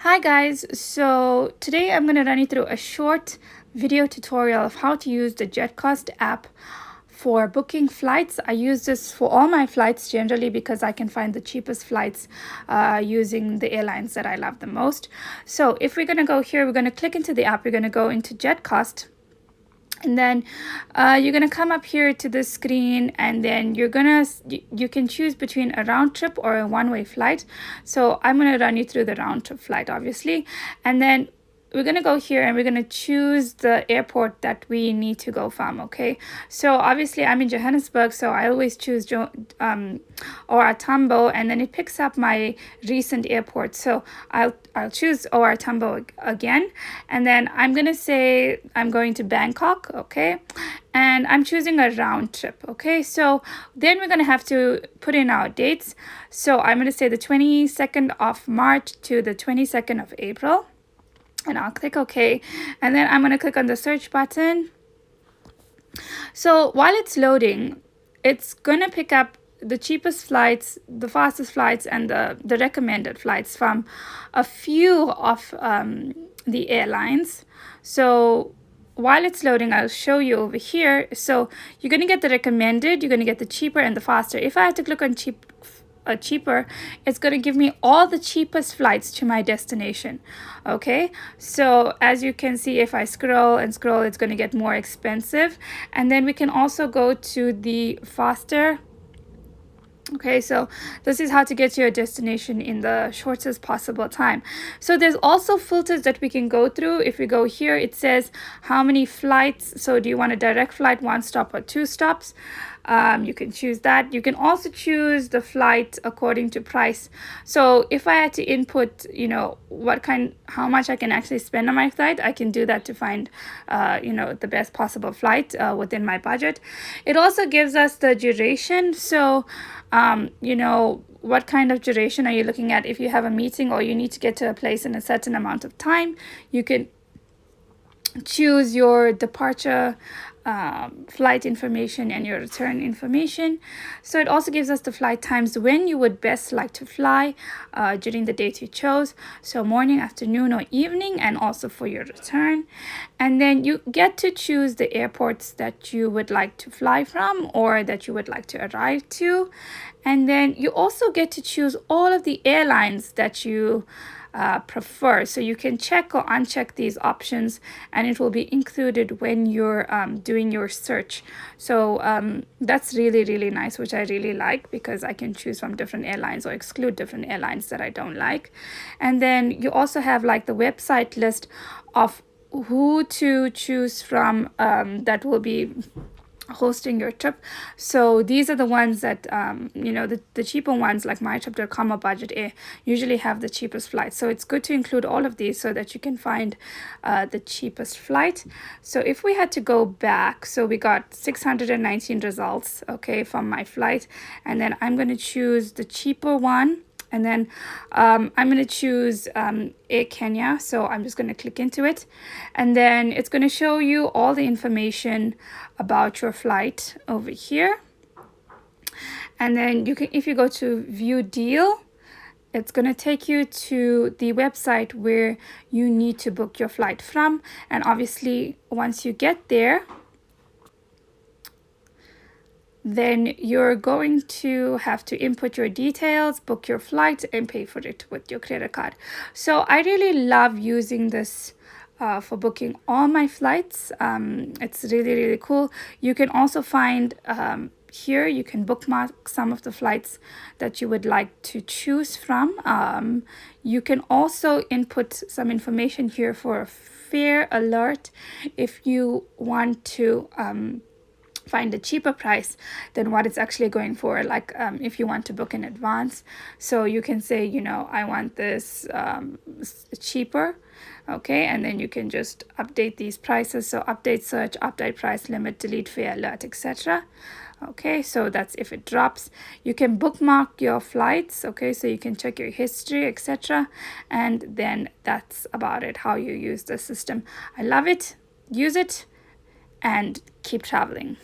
Hi guys, so today I'm going to run you through a short video tutorial of how to use the Jetcost app for booking flights. I use this for all my flights generally because I can find the cheapest flights using the airlines that I love the most. So if we're going to go here, we're going to click into the app, we're going to go into Jetcost. And then you're going to come up here to the screen, and then you can choose between a round trip or a one-way flight. So I'm going to run you through the round trip flight, obviously. And then we're going to go here and we're going to choose the airport that we need to go from. Okay, so obviously I'm in Johannesburg, so I always choose OR Tambo, and then it picks up my recent airport. So I'll choose OR Tambo again, and then I'm going to say I'm going to Bangkok. Okay, and I'm choosing a round trip. Okay, so then we're going to have to put in our dates. So I'm going to say the 22nd of March to the 22nd of April. And I'll click OK, and then I'm going to click on the search button. So while it's loading, it's going to pick up the cheapest flights, the fastest flights, and the recommended flights from a few of the airlines. So while it's loading, I'll show you over here. So you're going to get the recommended, you're going to get the cheaper and the faster. If I had to click on cheaper, it's going to give me all the cheapest flights to my destination. Okay, so as you can see, if I scroll and scroll, it's going to get more expensive. And then we can also go to the faster. Okay, so this is how to get to your destination in the shortest possible time. So there's also filters that we can go through. If we go here, it says how many flights. So do you want a direct flight, one stop or two stops? You can choose that. You can also choose the flight according to price. So if I had to input, how much I can actually spend on my flight, I can do that to find, the best possible flight within my budget. It also gives us the duration. So, what kind of duration are you looking at? If you have a meeting or you need to get to a place in a certain amount of time, you can choose your departure flight information and your return information. So it also gives us the flight times when you would best like to fly during the date you chose. So morning, afternoon, or evening, and also for your return. And then you get to choose the airports that you would like to fly from or that you would like to arrive to. And then you also get to choose all of the airlines that you prefer. So you can check or uncheck these options, and it will be included when you're doing your search. So that's really, really nice, which I really like, because I can choose from different airlines or exclude different airlines that I don't like. And then you also have like the website list of who to choose from that will be hosting your trip. So these are the ones that the cheaper ones like mytrip.com or Budget Air usually have the cheapest flight. So it's good to include all of these so that you can find the cheapest flight. So if we had to go back, so we got 619 results, okay, from my flight, and then I'm going to choose the cheaper one. And then I'm going to choose Air Kenya. So I'm just going to click into it. And then it's going to show you all the information about your flight over here. And then you can, if you go to view deal, it's going to take you to the website where you need to book your flight from. And obviously, once you get there, then you're going to have to input your details, book your flight, and pay for it with your credit card. So I really love using this for booking all my flights. It's really, really cool. You can also find here, you can bookmark some of the flights that you would like to choose from. You can also input some information here for a fare alert if you want to find a cheaper price than what it's actually going for, like if you want to book in advance. So you can say, I want this cheaper, okay, and then you can just update these prices. So update search, update price, limit, delete fare alert, etc. Okay, so that's if it drops. You can bookmark your flights, okay, so you can check your history, etc. And then that's about it, how you use the system. I love it. Use it and keep traveling.